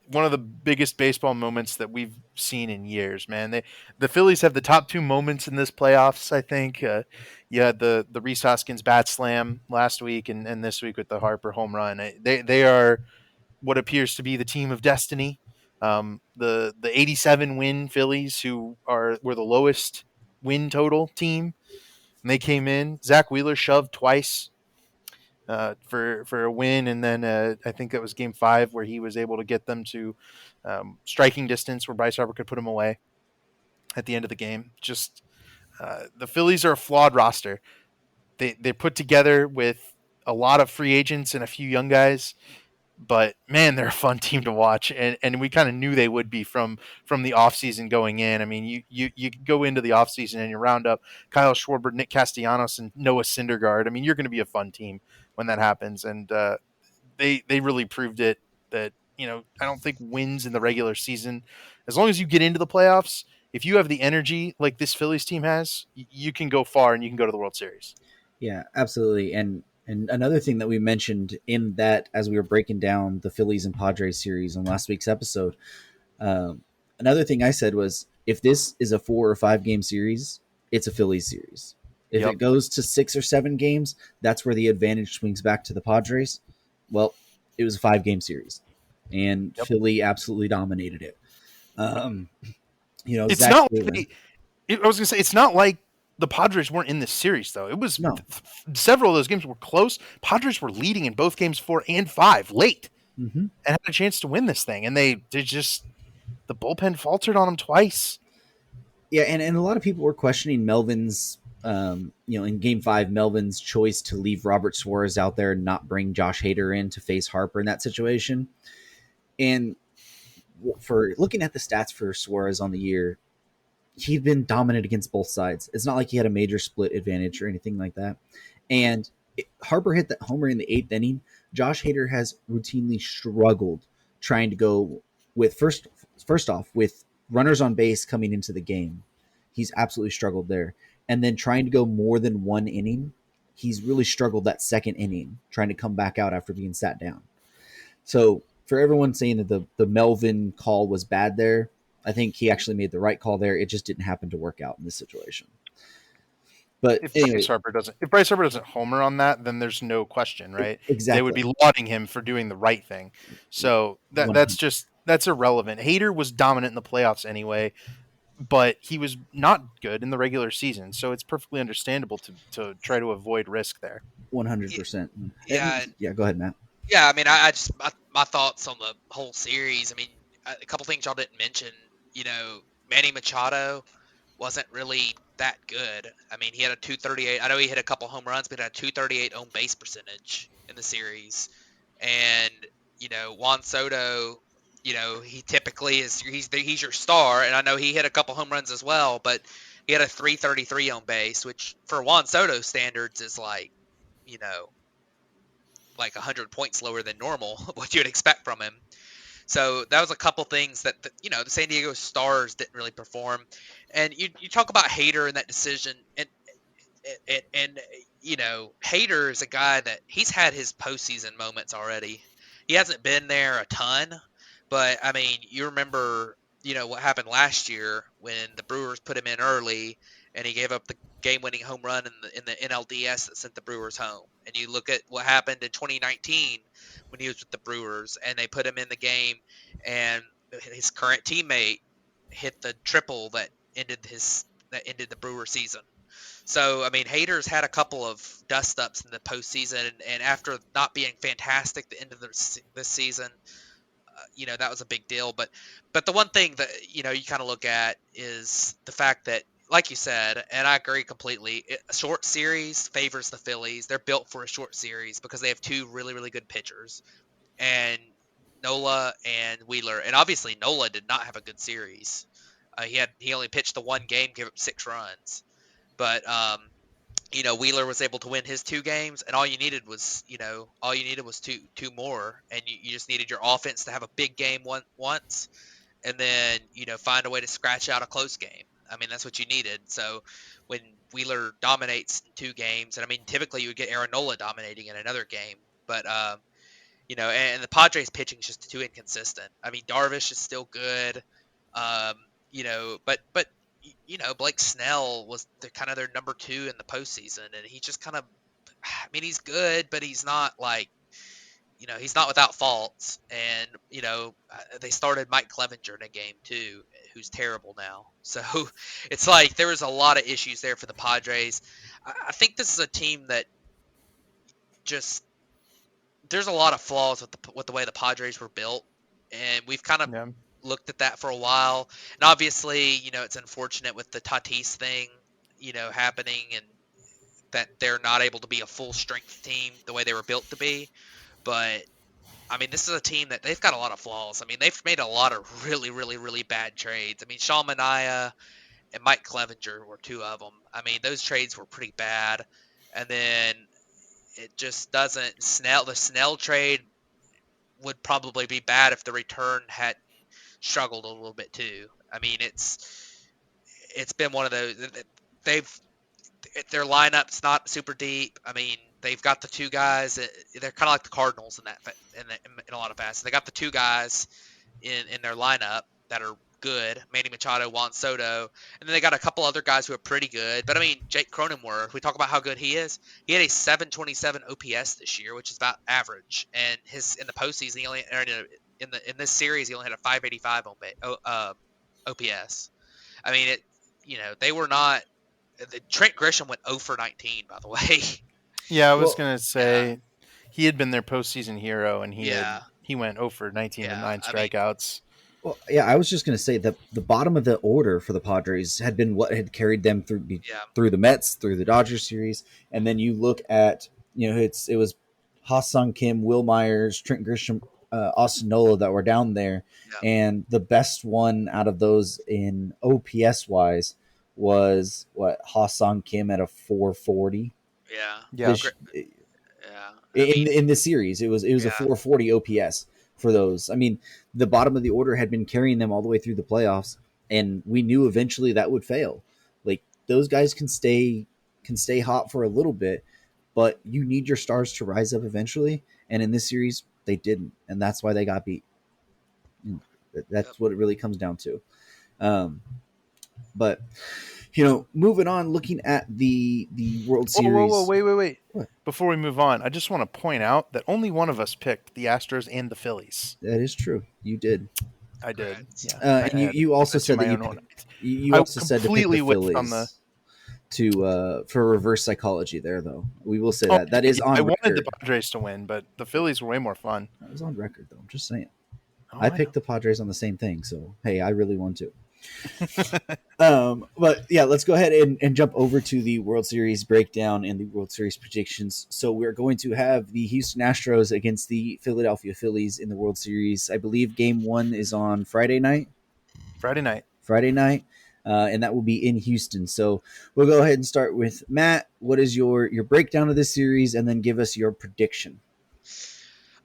one of the biggest baseball moments that we've seen in years, man. The Phillies have the top 2 moments in this playoffs, I think. You had the Rhys Hoskins bat slam last week, and this week with the Harper home run. They are what appears to be the team of destiny. The 87 win Phillies, who were the lowest win total team, and they came in. Zach Wheeler shoved twice for a win, and then I think that was Game 5 where he was able to get them to striking distance where Bryce Harper could put him away at the end of the game. Just the Phillies are a flawed roster. They're put together with a lot of free agents and a few young guys, but man, they're a fun team to watch, and we kind of knew they would be from the offseason going in. I mean, you go into the offseason and you round up Kyle Schwarber, Nick Castellanos, and Noah Syndergaard. I mean, you're going to be a fun team when that happens, and they really proved it that, I don't think wins in the regular season, as long as you get into the playoffs, if you have the energy like this Phillies team has, you can go far and you can go to the World Series. Yeah, absolutely. And another thing that we mentioned in that as we were breaking down the Phillies and Padres series on last week's episode, um, another thing I said was if this is a 4 or 5 game series, it's a Phillies series. If Yep. it goes to 6 or 7 games, that's where the advantage swings back to the Padres. Well, it was a 5 game series, and Yep. Philly absolutely dominated it. Um, It's Zach not like Gallen. I was gonna say it's not like the Padres weren't in this series though. It was No. several of those games were close. Padres were leading in both games 4 and 5 late Mm-hmm. and had a chance to win this thing, and they just the bullpen faltered on them twice. Yeah, and a lot of people were questioning Melvin's, in Game 5, Melvin's choice to leave Robert Suarez out there and not bring Josh Hader in to face Harper in that situation. And for looking at the stats for Suarez on the year, he'd been dominant against both sides. It's not like he had a major split advantage or anything like that. And Harper hit that homer in the 8th inning. Josh Hader has routinely struggled trying to go with first off with runners on base coming into the game. He's absolutely struggled there. And then trying to go more than 1 inning, he's really struggled that 2nd inning trying to come back out after being sat down. So for everyone saying that the Melvin call was bad there, I think he actually made the right call there. It just didn't happen to work out in this situation. But anyway, If Bryce Harper doesn't homer on that, then there's no question, right? They would exactly. be lauding him for doing the right thing. So that's irrelevant. Hader was dominant in the playoffs anyway, but he was not good in the regular season. So it's perfectly understandable to try to avoid risk there. 100%. Yeah, And yeah, go ahead, Matt. yeah. I mean, I just my thoughts on the whole series. I mean, a couple things y'all didn't mention. Manny Machado wasn't really that good. I mean, he had a 238. I know he hit a couple home runs, but he had a 238 on base percentage in the series. And Juan Soto, he typically he's your star, and I know he hit a couple home runs as well, but he had a 333 on base, which for Juan Soto standards is you know, like 100 points lower than normal, what you would expect from him. So that was a couple things that the San Diego Stars didn't really perform. And you talk about Hader in that decision, and Hader is a guy that he's had his postseason moments already. He hasn't been there a ton, but I mean, you remember what happened last year when the Brewers put him in early, and he gave up the game-winning home run in the NLDS that sent the Brewers home. And you look at what happened in 2019 when he was with the Brewers, and they put him in the game, and his current teammate hit the triple that ended the Brewer season. So, I mean, Hader's had a couple of dust ups in the postseason, and after not being fantastic the end of this season, that was a big deal. But the one thing that you kind of look at is the fact that, like you said, and I agree completely, a short series favors the Phillies. They're built for a short series because they have two really really good pitchers, and Nola and Wheeler, and obviously Nola did not have a good series. He only pitched the one game, gave up 6 runs. But Wheeler was able to win his 2 games, and all you needed was two more, and you just needed your offense to have a big game once, and then find a way to scratch out a close game. I mean, that's what you needed. So when Wheeler dominates in 2 games, and I mean typically you would get Aaron Nola dominating in another game, but and the Padres pitching is just too inconsistent. I mean, Darvish is still good, um, but Blake Snell was kind of their number 2 in the postseason, and he just kind of, I mean, he's good, but he's not he's not without faults. And they started Mike Clevenger in a game too, who's terrible now. So it's like there was a lot of issues there for the Padres. I think this is a team that just there's a lot of flaws with the way the Padres were built, and we've kind of Yeah. looked at that for a while. And obviously, it's unfortunate with the Tatis thing, happening, and that they're not able to be a full strength team the way they were built to be. But I mean, this is a team that they've got a lot of flaws. I mean, they've made a lot of really, really, really bad trades. I mean, Sean Manaea and Mike Clevenger were 2 of them. I mean, those trades were pretty bad. And then it just doesn't. The Snell trade would probably be bad if the return had struggled a little bit too. I mean, it's been one of those. They've their lineup's not super deep. I mean, they've got the two guys. They're kind of like the Cardinals in that in a lot of facets. They got the two guys in their lineup that are good, Manny Machado, Juan Soto, and then they got a couple other guys who are pretty good. But I mean, Jake Cronenworth, we talk about how good he is. He had a 727 OPS this year, which is about average. And his in the postseason, he only in this series he only had a 585 OPS. I mean, they were not. Trent Grisham went 0 for 19, by the way. Yeah, I was Well, gonna say he had been their postseason hero, and he went 0 for 19 with 9 I mean, strikeouts. Well, yeah, I was just going to say that the bottom of the order for the Padres had been what had carried them through the Mets, through the Dodgers series, and then you look at it was Ha-Sung Kim, Will Myers, Trent Grisham, Austin Nola that were down there, yeah, and the best one out of those in OPS wise was Ha-Sung Kim at a 440. yeah, Yeah, This yeah. I mean, in the series, it was a yeah, 440 OPS for those. I mean, the bottom of the order had been carrying them all the way through the playoffs, and we knew eventually that would fail. Like those guys can stay hot for a little bit, but you need your stars to rise up eventually. And in this series, they didn't, and that's why they got beat. yep. That's what it really comes down to. Um, but moving on, looking at the World Series. Whoa, wait. What? Before we move on, I just want to point out that only one of us picked the Astros and the Phillies. That is true. You did. I did. Correct. Yeah, And you also said that you I also said to pick the completely whiffed on Phillies for reverse psychology there, though. We will say that is on I record. wanted the Padres to win, but the Phillies were way more fun. That was on record, though. I'm just saying. Oh, I picked the Padres on the same thing, so hey, I really won too. But yeah, let's go ahead and jump over to the World Series breakdown and the World Series predictions. So we're going to have the Houston Astros against the Philadelphia Phillies in the World Series. I believe Game 1 is on Friday night. Friday night, and that will be in Houston. So we'll go ahead and start with Matt. What is your breakdown of this series, and then give us your prediction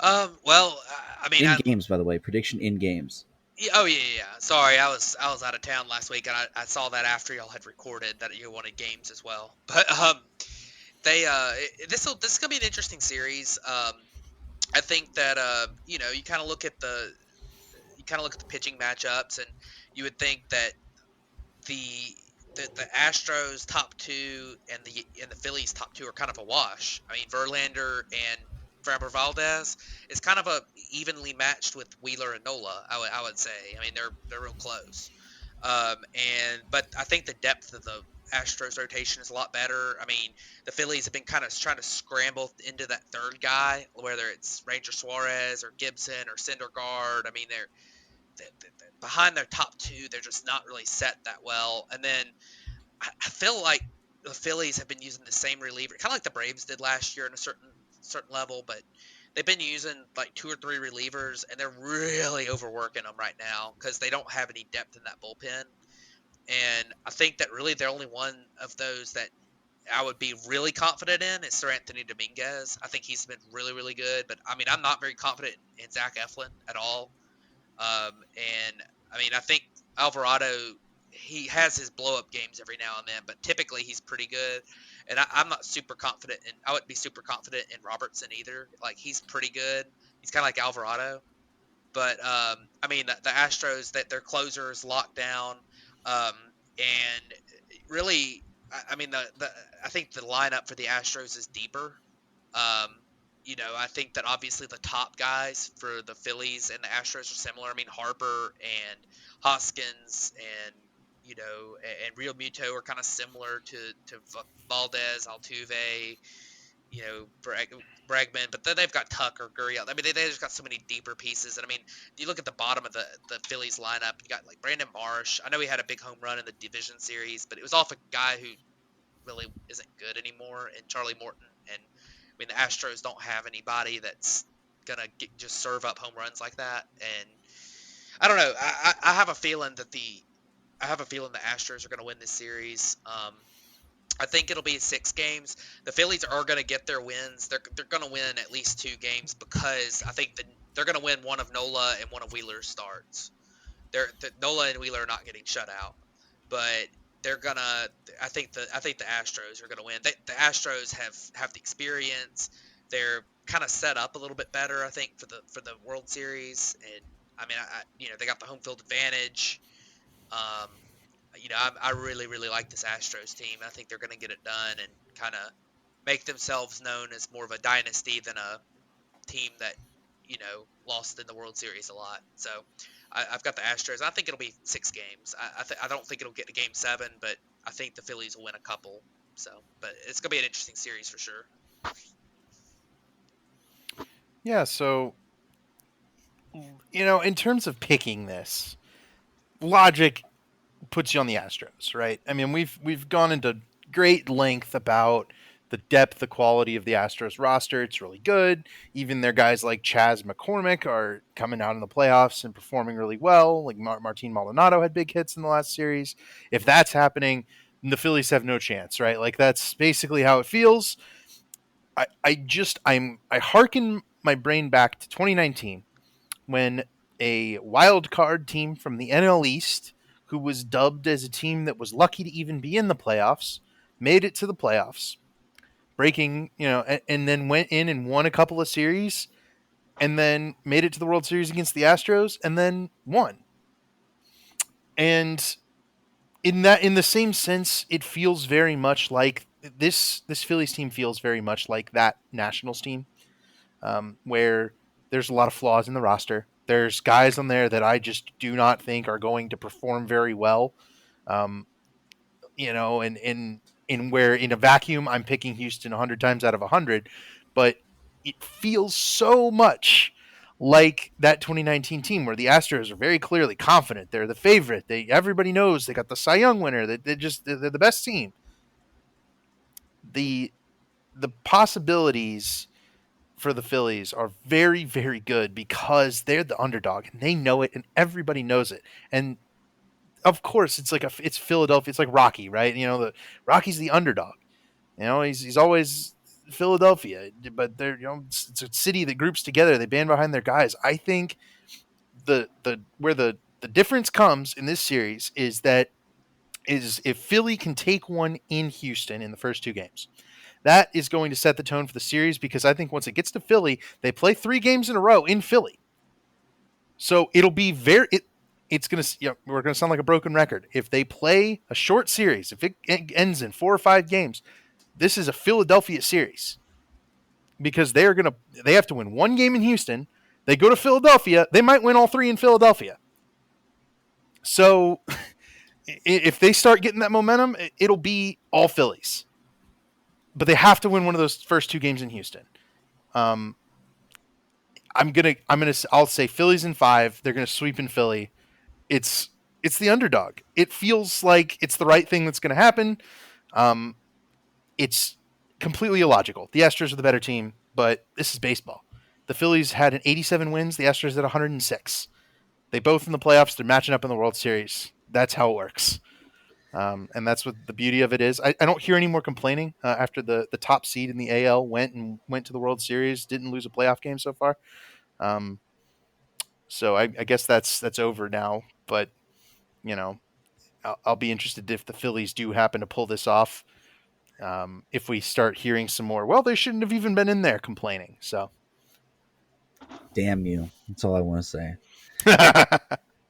Well, I mean, in games. By the way, prediction in games. yeah. Sorry, I was out of town last week, and I saw that after y'all had recorded that you wanted games as well. But this is gonna be an interesting series. I think that you kind of look at the pitching matchups, and you would think that the Astros top two and the Phillies top two are kind of a wash. I mean, Verlander and Framber Valdez is kind of a evenly matched with Wheeler and Nola. I would say. I mean, they're real close. But I think the depth of the Astros rotation is a lot better. I mean, the Phillies have been kind of trying to scramble into that third guy, whether it's Ranger Suarez or Gibson or Syndergaard. I mean, they're behind their top two, they're just not really set that well. And then I feel like the Phillies have been using the same reliever, kind of like the Braves did last year in a certain level, but they've been using like 2 or 3 relievers, and they're really overworking them right now because they don't have any depth in that bullpen. And I think that really the only one of those that I would be really confident in is Sir Anthony Dominguez. I think he's been really, really good, but I mean, I'm not very confident in Zach Eflin at all. And I mean, I think Alvarado, he has his blow up games every now and then, but typically he's pretty good. And I'm not super confident I wouldn't be super confident in Robertson either. Like, he's pretty good. He's kind of like Alvarado. But I mean, the Astros, that their closer is locked down. And really, I mean, I think the lineup for the Astros is deeper. I think that obviously the top guys for the Phillies and the Astros are similar. I mean, Harper and Hoskins and and Real Muto are kind of similar to Valdez, Altuve, Bregman, but then they've got Tucker, Gurriel. I mean, they just got so many deeper pieces. And I mean, you look at the bottom of the Phillies lineup, you got like Brandon Marsh. I know he had a big home run in the division series, but it was off a guy who really isn't good anymore, and Charlie Morton. And I mean, the Astros don't have anybody that's gonna just serve up home runs like that. And I don't know. I have a feeling that the Astros are gonna win this series. I think it'll be 6 games. The Phillies are going to get their wins. They're going to win at least 2 games because I think they're going to win one of Nola and one of Wheeler's starts. Nola and Wheeler are not getting shut out, but they're gonna. I think the Astros are gonna win. The Astros have the experience. They're kind of set up a little bit better, I think, for the World Series. And I mean, they got the home field advantage. Um, I really really like this Astros team. I think they're gonna get it done and kind of make themselves known as more of a dynasty than a team that lost in the World Series a lot. So I've got the Astros. I think it'll be 6 games. I don't think it'll get to Game 7, but I think the Phillies will win a couple. So, but it's gonna be an interesting series for sure. Yeah, so in terms of picking this, logic puts you on the Astros, right? I mean, we've gone into great length about the depth, the quality of the Astros roster. It's really good. Even their guys like Chas McCormick are coming out in the playoffs and performing really well. Like Martin Maldonado had big hits in the last series. If that's happening, the Phillies have no chance, right? Like that's basically how it feels. I hearken my brain back to 2019 when a wild card team from the NL East, who was dubbed as a team that was lucky to even be in the playoffs, made it to the playoffs, breaking, and then went in and won a couple of series, and then made it to the World Series against the Astros, and then won. And in the same sense, it feels very much like this Phillies team feels very much like that Nationals team, where there's a lot of flaws in the roster. There's guys on there that I just do not think are going to perform very well. And in where in a vacuum, I'm picking Houston 100 times out of 100, but it feels so much like that 2019 team where the Astros are very clearly confident. They're the favorite. Everybody knows they got the Cy Young winner. They're the best team. The possibilities for the Phillies are very, very good because they're the underdog and they know it and everybody knows it. And of course, it's Philadelphia. It's like Rocky, right? The Rocky's the underdog. He's always Philadelphia, but they're it's a city that groups together. They band behind their guys. I think where the difference comes in this series is if Philly can take one in Houston in the first 2 games. That is going to set the tone for the series because I think once it gets to Philly, they play 3 games in a row in Philly. So it'll be it's going to, we're going to sound like a broken record. If they play a short series, if it ends in 4 or 5 games, this is a Philadelphia series because they have to win 1 game in Houston. They go to Philadelphia. They might win all 3 in Philadelphia. So if they start getting that momentum, it'll be all Phillies. But they have to win one of those first 2 games in Houston. I'll say Phillies in 5. They're going to sweep in Philly. It's the underdog. It feels like it's the right thing that's going to happen. It's completely illogical. The Astros are the better team, but this is baseball. The Phillies had an 87 wins. The Astros had 106. They both in the playoffs. They're matching up in the World Series. That's how it works. And that's what the beauty of it is. I don't hear any more complaining after the top seed in the AL went to the World Series, didn't lose a playoff game so far. So I guess that's over now. But I'll be interested if the Phillies do happen to pull this off. If we start hearing some more, well, they shouldn't have even been in there complaining. So, damn you. That's all I want to say.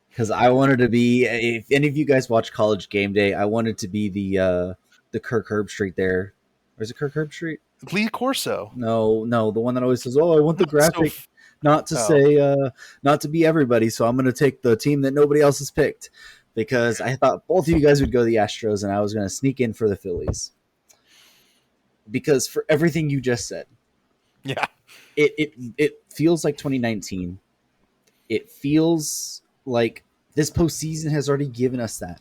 Because I wanted to be, if any of you guys watch College Game Day, I wanted to be the Kirk Herbstreit there. Or is it Kirk Herbstreit? Lee Corso. No, the one that always says, "Oh, I want the graphic." Not to be everybody, so I'm going to take the team that nobody else has picked because I thought both of you guys would go the Astros, and I was going to sneak in for the Phillies because for everything you just said, yeah, it feels like 2019. It feels like this postseason has already given us that.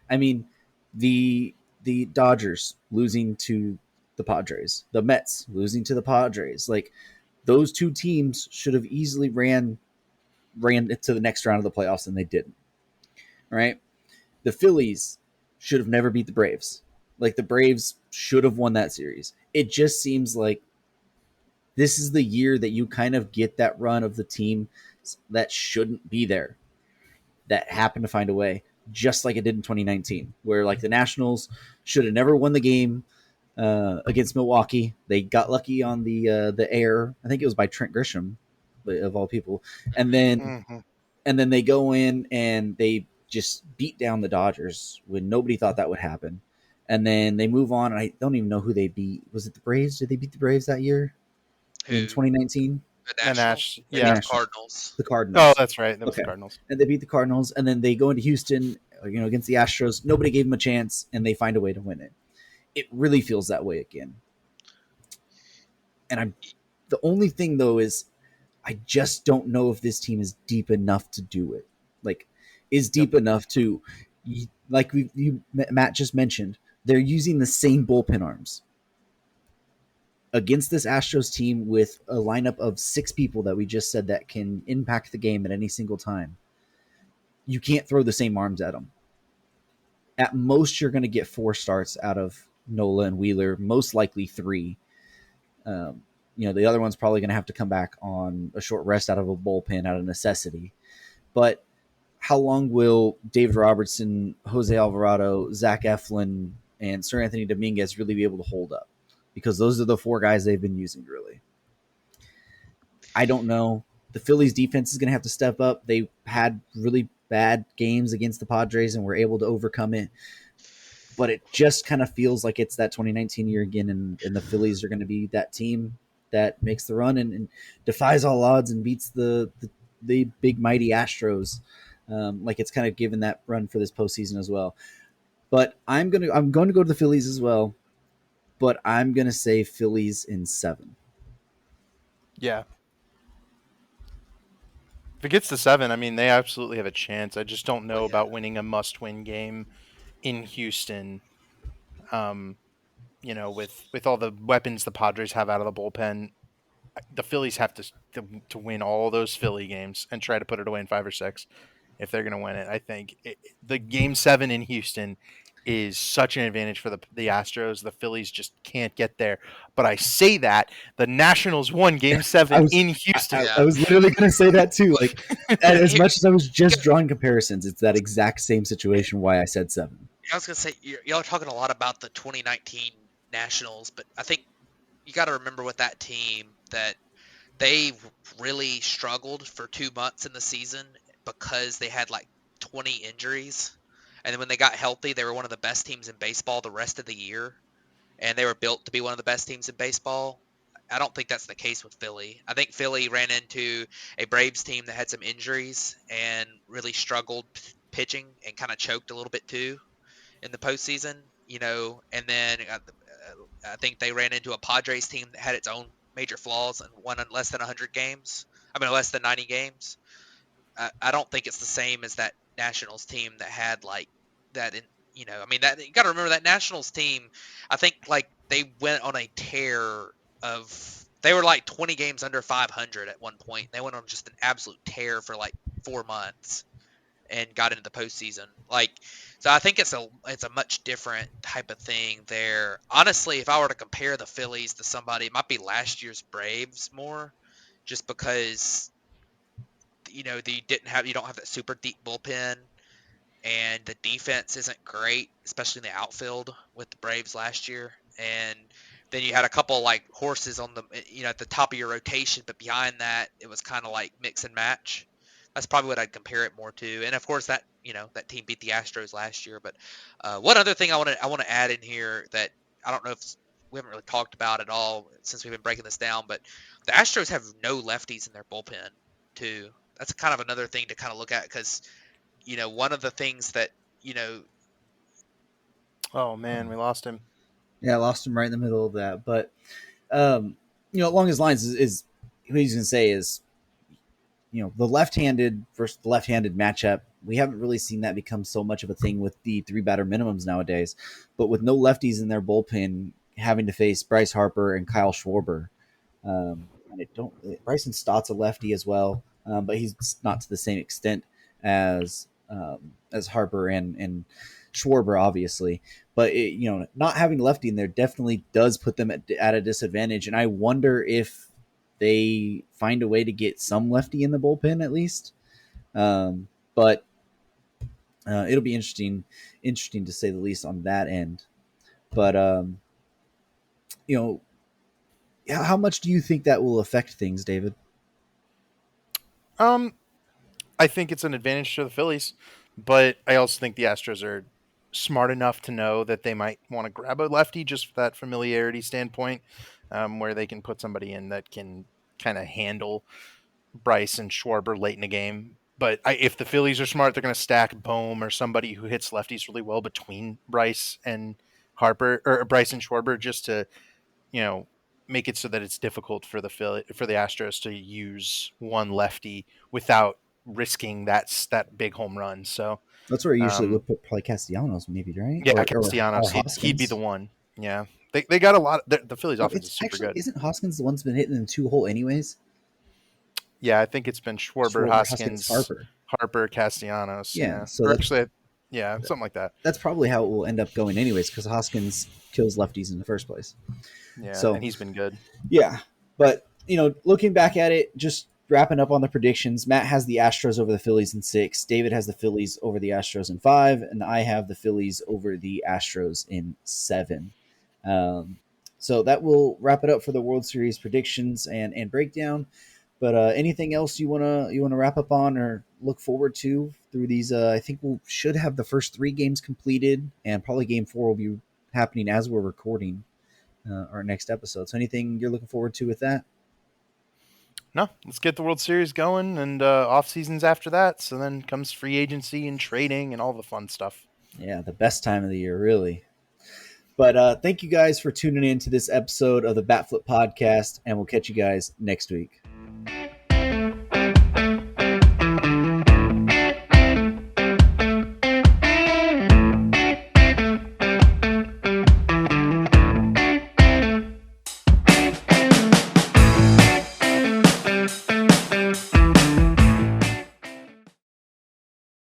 I mean, the Dodgers losing to the Padres, the Mets losing to the Padres, like those 2 teams should have easily ran to the next round of the playoffs, and they didn't. Right? The Phillies should have never beat the Braves. Like the Braves should have won that series. It just seems like this is the year that you kind of get that run of the team that shouldn't be there, that happen to find a way. just like it did in 2019, where like the Nationals should have never won the game against Milwaukee. They got lucky on the air. I think it was by Trent Grisham, of all people, and then Mm-hmm. they go in and they just beat down the Dodgers when nobody thought that would happen. And then they move on, and I don't even know who they beat. Was it the Braves? Did they beat the Braves that year in Who? 2019? The And Nationals? Ash, They The beat yeah. the Nationals, Cardinals. the Oh, Cardinals. that's right. That was the Okay, Cardinals. and they beat the Cardinals, and then they go into Houston, against the Astros. Nobody gave them a chance, and they find a way to win it. It really feels that way again. And I'm the only thing though is I just don't know if this team is deep enough to do it. Like, is deep enough to, like Matt just mentioned, they're using the same bullpen arms against this Astros team with a lineup of 6 people that we just said that can impact the game at any single time. You can't throw the same arms at them. At most, you're going to get 4 starts out of Nola and Wheeler, most likely 3. The other one's probably going to have to come back on a short rest out of a bullpen out of necessity. But how long will David Robertson, Jose Alvarado, Zach Eflin, and Sir Anthony Dominguez really be able to hold up? Because those are the 4 guys they've been using, really. I don't know. The Phillies defense is going to have to step up. They had really bad games against the Padres and were able to overcome it. But it just kind of feels like it's that 2019 year again, and the Phillies are going to be that team that makes the run and defies all odds and beats the big mighty Astros. Like it's kind of given that run for this postseason as well. But I'm going to go to the Phillies as well. But I'm going to say Phillies in 7. Yeah. If it gets to 7, I mean, they absolutely have a chance. I just don't Well, know yeah. about winning a must-win game in Houston. Um, with all the weapons the Padres have out of the bullpen, the Phillies have to win all those Philly games and try to put it away in 5 or 6 if they're going to win it. I think the game 7 in Houston is such an advantage for the Astros. The Phillies just can't get there. But I say that the Nationals won game I 7 was in Houston. Yeah. I was literally going to say that too. Like, as Here, much as I was just drawing comparisons, it's that exact same situation. Why I said 7. I was gonna say y'all are talking a lot about the 2019 Nationals, but I think you got to remember with that team that they really struggled for 2 months in the season because they had like 20 injuries, and then when they got healthy, they were one of the best teams in baseball the rest of the year, and they were built to be one of the best teams in baseball. I don't think that's the case with Philly. I think Philly ran into a Braves team that had some injuries and really struggled pitching and kind of choked a little bit too in the postseason, and then I think they ran into a Padres team that had its own major flaws and won in less than 100 games. I mean, less than 90 games. I don't think it's the same as that Nationals team that had like that. I mean, that you got to remember that Nationals team. I think like they went on a tear of. They were like 20 games under 500 at one point. They went on just an absolute tear for like 4 months and got into the postseason. Like, so I think it's a much different type of thing there. Honestly, if I were to compare the Phillies to somebody, it might be last year's Braves more, just because you don't have that super deep bullpen, and the defense isn't great, especially in the outfield with the Braves last year. And then you had a couple like horses on at the top of your rotation, but behind that, it was kind of like mix and match. That's probably what I'd compare it more to. And of course, that team beat the Astros last year. But one other thing I want to add in here that I don't know if we haven't really talked about at all since we've been breaking this down, but the Astros have no lefties in their bullpen too. That's kind of another thing to kind of look at because one of the things that, you know, Oh man, we lost him. Yeah, I lost him right in the middle of that. But um, along his lines is what he's going to say is, the left-handed versus the left-handed matchup. We haven't really seen that become so much of a thing with the 3 batter minimums nowadays. But with no lefties in their bullpen, having to face Bryce Harper and Kyle Schwarber, and Bryson Stott's a lefty as well, but he's not to the same extent as Harper and Schwarber, obviously. But not having lefty in there definitely does put them at a disadvantage. And I wonder if they find a way to get some lefty in the bullpen at least. But It'll be interesting to say the least on that end. But you know, how much do you think that will affect things, David? Um, I think it's an advantage to the Phillies, but I also think the Astros are smart enough to know that they might want to grab a lefty just for that familiarity standpoint, where they can put somebody in that can kind of handle Bryce and Schwarber late in the game. But if the Phillies are smart, they're going to stack Bohm or somebody who hits lefties really well between Bryce and Harper or Bryce and Schwarber, just to make it so that it's difficult for the Astros to use one lefty without risking that big home run. So That's where I usually um, would put probably Castellanos, maybe, right? yeah, Or Castellanos, he'd be the Hoskins. one. Yeah, they got a lot. The Phillies No, offense it's is super actually good. isn't Hoskins the one's been hitting in 2 hole anyways? Yeah, I think it's been Schwarber, Schwarber, Hoskins, Hoskins, Harper. Harper, Castellanos. Yeah, Yeah, so or actually, yeah, something like that. that's probably how it will end up going anyways, because Hoskins kills lefties in the first place. Yeah, So and he's been good. yeah, but looking back at it, just wrapping up on the predictions, Matt has the Astros over the Phillies in 6, David has the Phillies over the Astros in 5, and I have the Phillies over the Astros in 7. Um, so that will wrap it up for the World Series predictions and breakdown. But anything else you wanna wrap up on or look forward to through these? I think we should have the first 3 games completed, and probably Game 4 will be happening as we're recording our next episode. So anything you're looking forward to with that? No, let's get the World Series going and off seasons after that. So then comes free agency and trading and all the fun stuff. Yeah, the best time of the year, really. But thank you guys for tuning in to this episode of the Batflip Podcast, and we'll catch you guys next week.